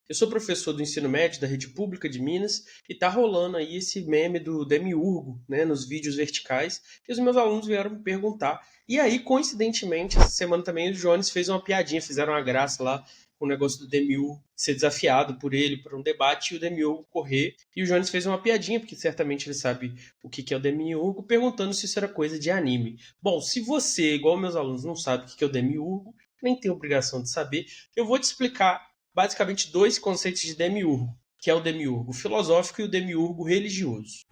Eu sou professor do ensino médio da rede pública de Minas e tá rolando aí esse meme do Demiurgo, né, nos vídeos verticais, e os meus alunos vieram me perguntar. E aí, coincidentemente, essa semana também o Jones fez uma piadinha, fizeram uma graça lá com o negócio do Demiurgo ser desafiado por ele para um debate e o Demiurgo correr. E o Jones fez uma piadinha, porque certamente ele sabe o que é o Demiurgo, perguntando se isso era coisa de anime. Bom, se você, igual meus alunos, não sabe o que é o Demiurgo, nem tem obrigação de saber, eu vou te explicar basicamente dois conceitos de demiurgo, que é o demiurgo filosófico e o demiurgo religioso.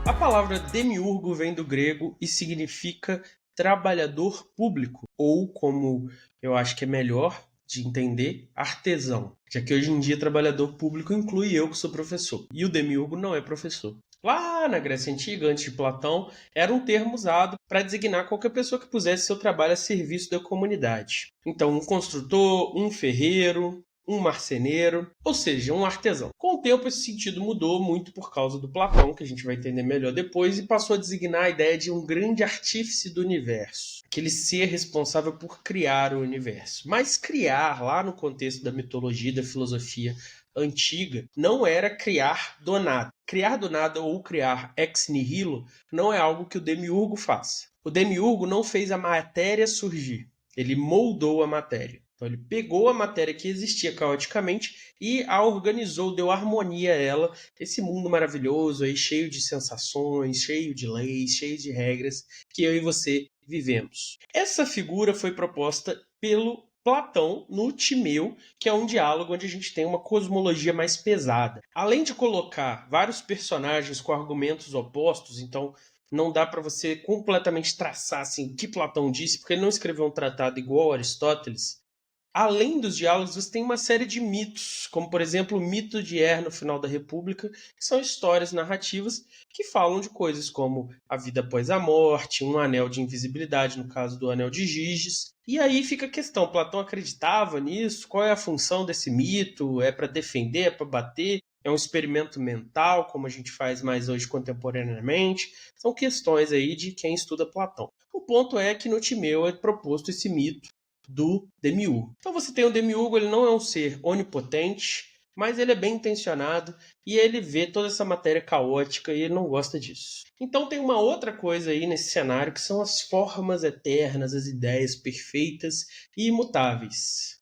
A palavra demiurgo vem do grego e significa trabalhador público, ou como eu acho que é melhor de entender, artesão, já que hoje em dia trabalhador público inclui eu que sou professor, e o demiurgo não é professor. Lá na Grécia Antiga, antes de Platão, era um termo usado para designar qualquer pessoa que pusesse seu trabalho a serviço da comunidade. Então, um construtor, um ferreiro, um marceneiro, ou seja, um artesão. Com o tempo, esse sentido mudou muito por causa do Platão, que a gente vai entender melhor depois, e passou a designar a ideia de um grande artífice do universo, aquele ser responsável por criar o universo. Mas criar, lá no contexto da mitologia e da filosofia antiga, não era criar do nada. Criar do nada ou criar ex nihilo não é algo que o demiurgo faz. O demiurgo não fez a matéria surgir, ele moldou a matéria. Então ele pegou a matéria que existia caoticamente e a organizou, deu harmonia a ela, esse mundo maravilhoso aí, cheio de sensações, cheio de leis, cheio de regras que eu e você vivemos. Essa figura foi proposta pelo Platão no Timeu, que é um diálogo onde a gente tem uma cosmologia mais pesada. Além de colocar vários personagens com argumentos opostos, então não dá para você completamente traçar assim, o que Platão disse, porque ele não escreveu um tratado igual a Aristóteles. Além dos diálogos, você tem uma série de mitos, como por exemplo o mito de no final da República, que são histórias narrativas que falam de coisas como a vida após a morte, um anel de invisibilidade, no caso do anel de Giges. E aí fica a questão, Platão acreditava nisso? Qual é a função desse mito? É para defender, é para bater? É um experimento mental, como a gente faz mais hoje contemporaneamente? São questões aí de quem estuda Platão. O ponto é que no Timeu é proposto esse mito do demiurgo. Então você tem o demiurgo, ele não é um ser onipotente, mas ele é bem intencionado e ele vê toda essa matéria caótica e ele não gosta disso. Então tem uma outra coisa aí nesse cenário que são as formas eternas, as ideias perfeitas e imutáveis.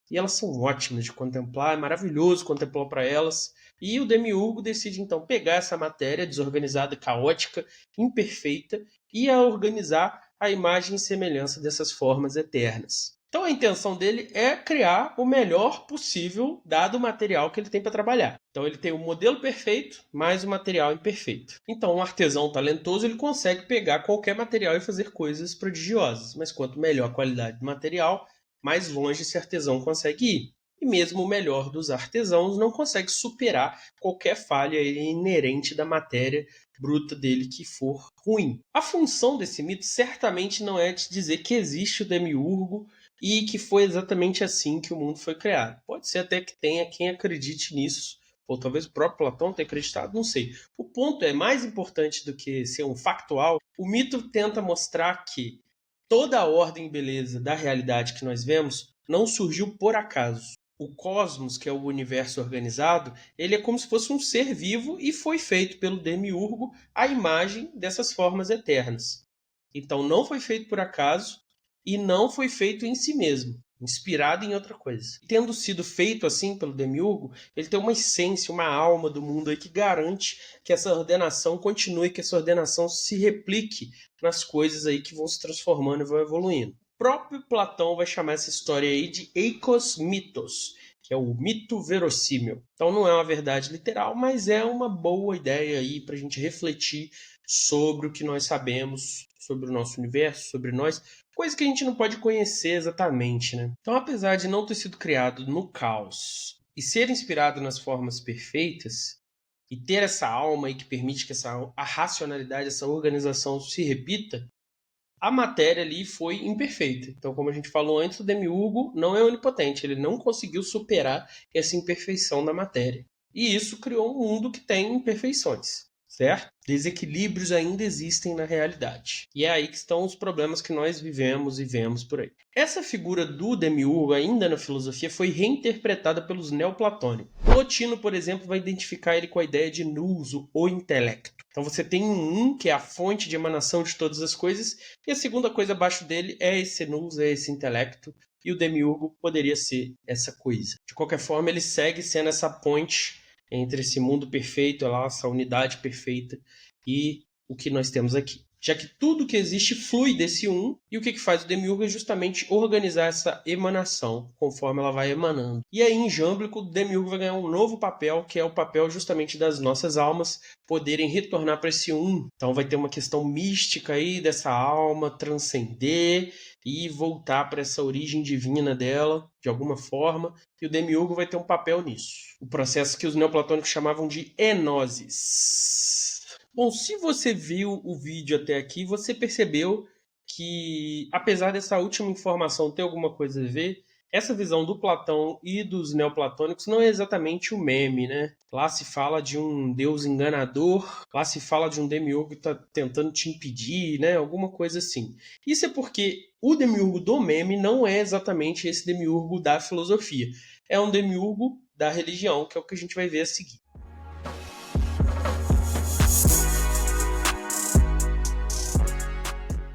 E elas são ótimas de contemplar, é maravilhoso contemplar para elas. E o demiurgo decide então pegar essa matéria desorganizada, caótica, imperfeita e a organizar a imagem e semelhança dessas formas eternas. Então a intenção dele é criar o melhor possível dado o material que ele tem para trabalhar. Então ele tem o modelo perfeito mais o material imperfeito. Então um artesão talentoso ele consegue pegar qualquer material e fazer coisas prodigiosas, mas quanto melhor a qualidade do material, mais longe esse artesão consegue ir. E mesmo o melhor dos artesãos não consegue superar qualquer falha inerente da matéria bruta dele que for ruim. A função desse mito certamente não é de dizer que existe o demiurgo e que foi exatamente assim que o mundo foi criado. Pode ser até que tenha quem acredite nisso, ou talvez o próprio Platão tenha acreditado, não sei. O ponto é, mais importante do que ser um factual, o mito tenta mostrar que toda a ordem e beleza da realidade que nós vemos não surgiu por acaso. O cosmos, que é o universo organizado, ele é como se fosse um ser vivo e foi feito pelo demiurgo à imagem dessas formas eternas. Então não foi feito por acaso e não foi feito em si mesmo, inspirado em outra coisa. Tendo sido feito assim pelo demiurgo, ele tem uma essência, uma alma do mundo aí que garante que essa ordenação continue, que essa ordenação se replique nas coisas aí que vão se transformando e vão evoluindo. O próprio Platão vai chamar essa história aí de eikos mitos, que é o mito verossímil. Então não é uma verdade literal, mas é uma boa ideia aí para a gente refletir sobre o que nós sabemos sobre o nosso universo, sobre nós, coisa que a gente não pode conhecer exatamente, né? Então, apesar de não ter sido criado no caos e ser inspirado nas formas perfeitas, e ter essa alma aí que permite que a racionalidade, essa organização se repita, a matéria ali foi imperfeita. Então, como a gente falou antes, o demiurgo não é onipotente, ele não conseguiu superar essa imperfeição da matéria. E isso criou um mundo que tem imperfeições. certo? Desequilíbrios ainda existem na realidade. E é aí que estão os problemas que nós vivemos e vemos por aí. Essa figura do demiurgo, ainda na filosofia, foi reinterpretada pelos neoplatônicos. Plotino, por exemplo, vai identificar ele com a ideia de nous, o intelecto. Então você tem um, que é a fonte de emanação de todas as coisas, e a segunda coisa abaixo dele é esse nous, é esse intelecto, e o demiurgo poderia ser essa coisa. De qualquer forma, ele segue sendo essa ponte entre esse mundo perfeito, essa unidade perfeita e o que nós temos aqui. Já que tudo que existe flui desse um, e o que faz o demiurgo é justamente organizar essa emanação, conforme ela vai emanando. E aí, em Jâmblico, o demiurgo vai ganhar um novo papel, que é o papel justamente das nossas almas poderem retornar para esse um. Então vai ter uma questão mística aí dessa alma transcender e voltar para essa origem divina dela, de alguma forma, e o demiurgo vai ter um papel nisso. O processo que os neoplatônicos chamavam de enosis. Bom, se você viu o vídeo até aqui, você percebeu que, apesar dessa última informação ter alguma coisa a ver, essa visão do Platão e dos neoplatônicos não é exatamente o meme, né? Lá se fala de um deus enganador, lá se fala de um demiurgo que está tentando te impedir, né? Alguma coisa assim. Isso é porque o demiurgo do meme não é exatamente esse demiurgo da filosofia. É um demiurgo da religião, que é o que a gente vai ver a seguir.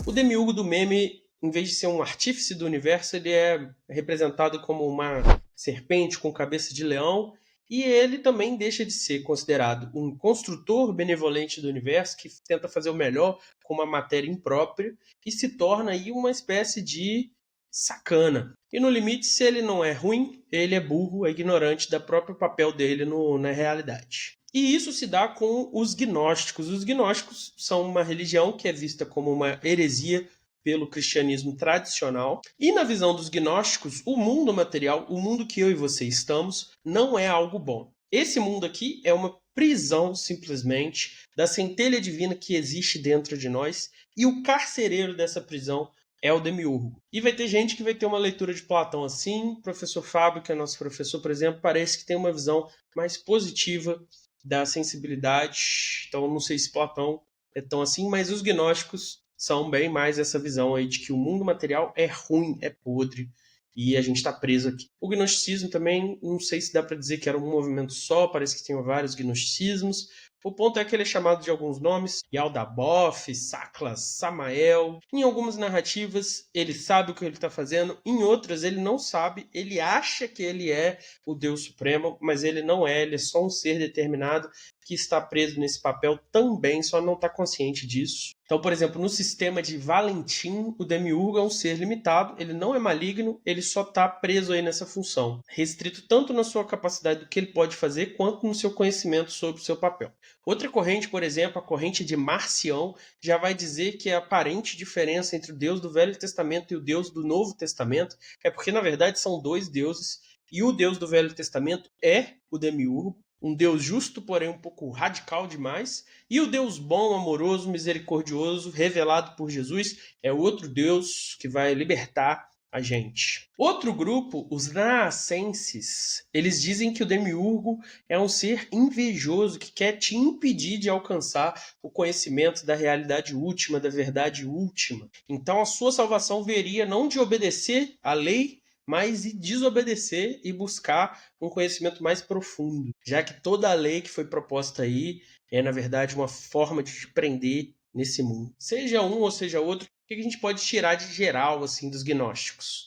O demiurgo do meme, em vez de ser um artífice do universo, ele é representado como uma serpente com cabeça de leão, e ele também deixa de ser considerado um construtor benevolente do universo que tenta fazer o melhor com uma matéria imprópria e se torna aí uma espécie de sacana. E no limite, se ele não é ruim, ele é burro, é ignorante do próprio papel dele na realidade. E isso se dá com os gnósticos. Os gnósticos são uma religião que é vista como uma heresia pelo cristianismo tradicional. E na visão dos gnósticos, o mundo material, o mundo que eu e você estamos, não é algo bom. Esse mundo aqui é uma prisão, simplesmente, da centelha divina que existe dentro de nós, e o carcereiro dessa prisão é o demiurgo. E vai ter gente que vai ter uma leitura de Platão assim. O professor Fábio, que é nosso professor, por exemplo, parece que tem uma visão mais positiva da sensibilidade. Então, não sei se Platão é tão assim, mas os gnósticos são bem mais essa visão aí de que o mundo material é ruim, é podre, e a gente está preso aqui. O gnosticismo também, não sei se dá para dizer que era um movimento só, parece que tem vários gnosticismos. O ponto é que ele é chamado de alguns nomes: Yaldabaoth, Saclas, Samael. Em algumas narrativas, ele sabe o que ele está fazendo, em outras, ele não sabe, ele acha que ele é o Deus Supremo, mas ele não é, ele é só um ser determinado que está preso nesse papel também, só não está consciente disso. Então, por exemplo, no sistema de Valentim, o demiurgo é um ser limitado, ele não é maligno, ele só está preso aí nessa função, restrito tanto na sua capacidade do que ele pode fazer, quanto no seu conhecimento sobre o seu papel. Outra corrente, por exemplo, a corrente de Marcião, já vai dizer que a aparente diferença entre o Deus do Velho Testamento e o Deus do Novo Testamento é porque, na verdade, são dois deuses, e o Deus do Velho Testamento é o demiurgo, um Deus justo, porém um pouco radical demais, e o Deus bom, amoroso, misericordioso, revelado por Jesus, é outro Deus que vai libertar a gente. Outro grupo, os Naascenses, eles dizem que o demiurgo é um ser invejoso que quer te impedir de alcançar o conhecimento da realidade última, da verdade última. Então a sua salvação viria não de obedecer à lei, mas de desobedecer e buscar um conhecimento mais profundo, já que toda a lei que foi proposta aí é, na verdade, uma forma de te prender nesse mundo. Seja um ou seja outro, o que a gente pode tirar de geral assim dos gnósticos?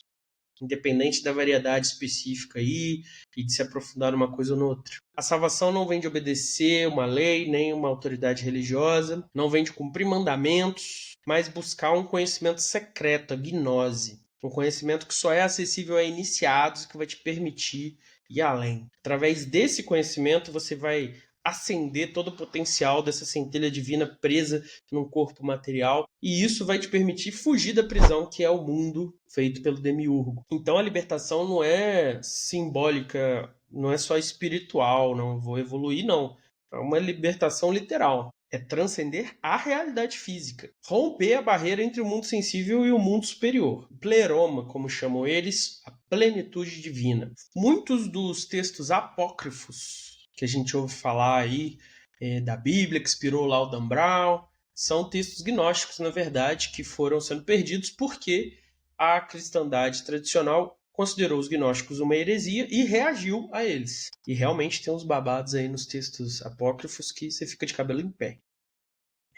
Independente da variedade específica aí e de se aprofundar numa coisa ou noutra. A salvação não vem de obedecer uma lei, nem uma autoridade religiosa, não vem de cumprir mandamentos, mas buscar um conhecimento secreto, a gnose. Um conhecimento que só é acessível a iniciados, que vai te permitir ir além. Através desse conhecimento, você vai acender todo o potencial dessa centelha divina presa num corpo material, e isso vai te permitir fugir da prisão que é o mundo feito pelo demiurgo. Então a libertação não é simbólica, não é só espiritual, não vou evoluir, não. É uma libertação literal. É transcender a realidade física. Romper a barreira entre o mundo sensível e o mundo superior. Pleroma, como chamam eles, a plenitude divina. Muitos dos textos apócrifos que a gente ouve falar aí, da Bíblia, que inspirou lá o Dan Brown. São textos gnósticos, na verdade, que foram sendo perdidos porque a cristandade tradicional considerou os gnósticos uma heresia e reagiu a eles. E realmente tem uns babados aí nos textos apócrifos que você fica de cabelo em pé.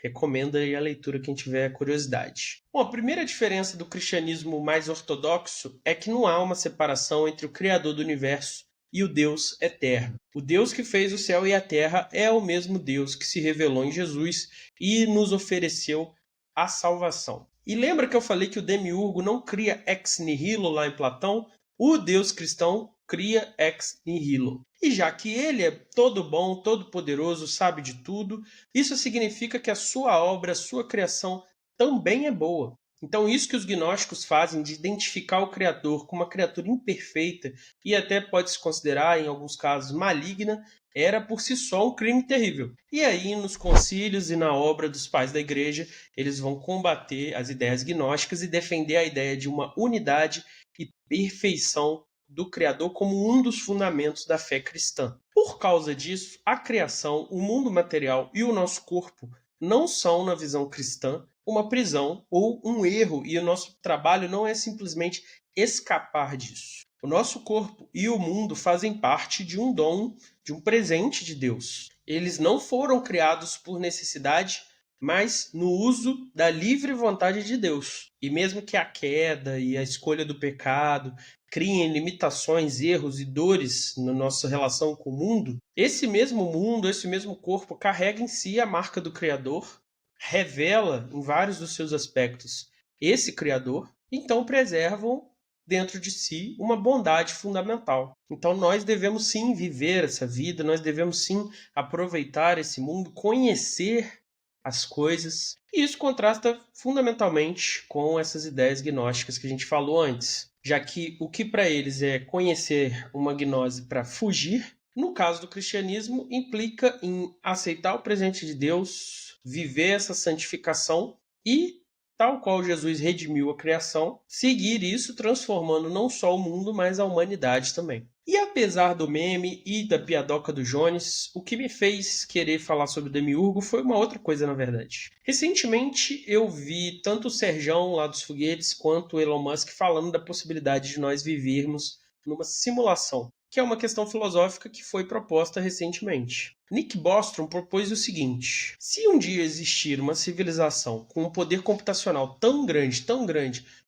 Recomendo aí a leitura quem tiver curiosidade. Bom, a primeira diferença do cristianismo mais ortodoxo é que não há uma separação entre o Criador do universo e o Deus eterno. O Deus que fez o céu e a terra é o mesmo Deus que se revelou em Jesus e nos ofereceu a salvação. E lembra que eu falei que o demiurgo não cria ex nihilo lá em Platão? O Deus cristão cria ex nihilo. E já que ele é todo bom, todo poderoso, sabe de tudo, isso significa que a sua obra, a sua criação também é boa. Então, isso que os gnósticos fazem de identificar o Criador como uma criatura imperfeita e até pode se considerar, em alguns casos, maligna, era por si só um crime terrível. E aí, nos concílios e na obra dos pais da igreja, eles vão combater as ideias gnósticas e defender a ideia de uma unidade e perfeição do Criador como um dos fundamentos da fé cristã. Por causa disso, a criação, o mundo material e o nosso corpo não são, na visão cristã, uma prisão ou um erro, e o nosso trabalho não é simplesmente escapar disso. O nosso corpo e o mundo fazem parte de um dom, de um presente de Deus. Eles não foram criados por necessidade, mas no uso da livre vontade de Deus. E mesmo que a queda e a escolha do pecado criem limitações, erros e dores na nossa relação com o mundo, esse mesmo corpo carrega em si a marca do Criador, revela em vários dos seus aspectos esse Criador, então preservam dentro de si uma bondade fundamental. Então nós devemos sim viver essa vida, nós devemos sim aproveitar esse mundo, conhecer as coisas. E isso contrasta fundamentalmente com essas ideias gnósticas que a gente falou antes, já que o que para eles é conhecer uma gnose para fugir, no caso do cristianismo, implica em aceitar o presente de Deus, viver essa santificação e, tal qual Jesus redimiu a criação, seguir isso transformando não só o mundo, mas a humanidade também. E apesar do meme e da piadoca do Jones, o que me fez querer falar sobre o Demiurgo foi uma outra coisa, na verdade. Recentemente eu vi tanto o Serjão lá dos foguetes quanto o Elon Musk falando da possibilidade de nós vivermos numa simulação, que é uma questão filosófica que foi proposta recentemente. Nick Bostrom propôs o seguinte: se um dia existir uma civilização com um poder computacional tão grande,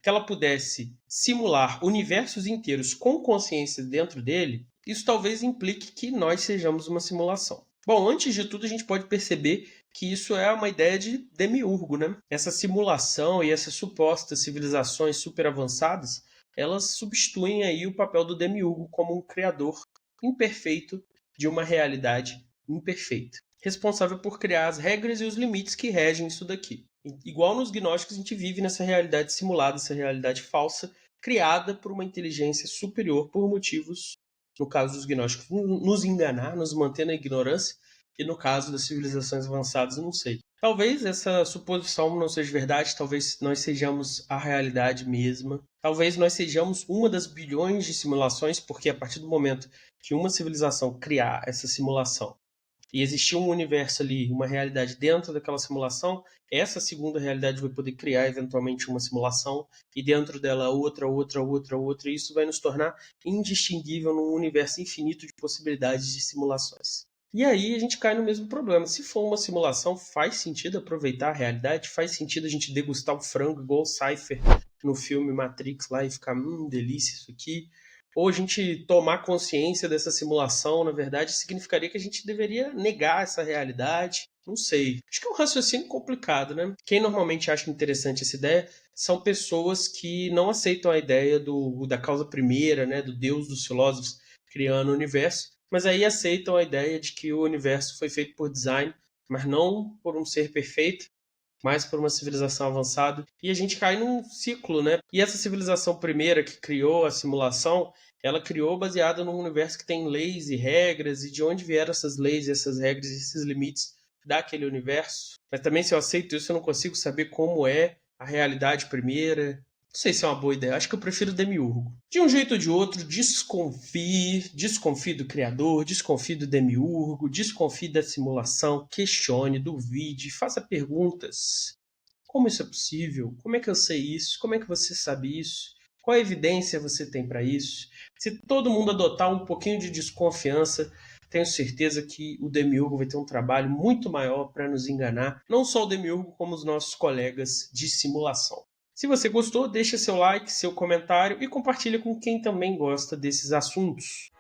que ela pudesse simular universos inteiros com consciência dentro dele, isso talvez implique que nós sejamos uma simulação. Bom, antes de tudo, a gente pode perceber que isso é uma ideia de demiurgo, né? Essa simulação e essas supostas civilizações super avançadas, elas substituem aí o papel do demiurgo como um criador imperfeito de uma realidade imperfeita, responsável por criar as regras e os limites que regem isso daqui. Igual nos gnósticos, a gente vive nessa realidade simulada, essa realidade falsa, criada por uma inteligência superior por motivos, no caso dos gnósticos, nos enganar, nos manter na ignorância, e no caso das civilizações avançadas, eu não sei. Talvez essa suposição não seja verdade, talvez nós sejamos a realidade mesma, talvez nós sejamos uma das bilhões de simulações, porque a partir do momento que uma civilização criar essa simulação e existir um universo ali, uma realidade dentro daquela simulação, essa segunda realidade vai poder criar eventualmente uma simulação e dentro dela outra, e isso vai nos tornar indistinguível num universo infinito de possibilidades de simulações. E aí a gente cai no mesmo problema. Se for uma simulação, faz sentido aproveitar a realidade? Faz sentido a gente degustar o frango igual o Cypher no filme Matrix lá e ficar, delícia isso aqui? Ou a gente tomar consciência dessa simulação, na verdade, significaria que a gente deveria negar essa realidade? Não sei. Acho que é um raciocínio complicado, né? Quem normalmente acha interessante essa ideia são pessoas que não aceitam a ideia da causa primeira, né? Do Deus dos filósofos criando o universo, mas aí aceitam a ideia de que o universo foi feito por design, mas não por um ser perfeito, mas por uma civilização avançada. E a gente cai num ciclo, né? E essa civilização primeira que criou a simulação, ela criou baseada num universo que tem leis e regras, e de onde vieram essas leis, essas regras e esses limites daquele universo. Mas também, se eu aceito isso, eu não consigo saber como é a realidade primeira, Não sei se é uma boa ideia, acho que eu prefiro o Demiurgo. De um jeito ou de outro, desconfie do criador, desconfie do Demiurgo, desconfie da simulação, questione, duvide, faça perguntas. Como isso é possível? Como é que eu sei isso? Como é que você sabe isso? Qual evidência você tem para isso? Se todo mundo adotar um pouquinho de desconfiança, tenho certeza que o Demiurgo vai ter um trabalho muito maior para nos enganar, não só o Demiurgo, como os nossos colegas de simulação. Se você gostou, deixa seu like, seu comentário e compartilha com quem também gosta desses assuntos.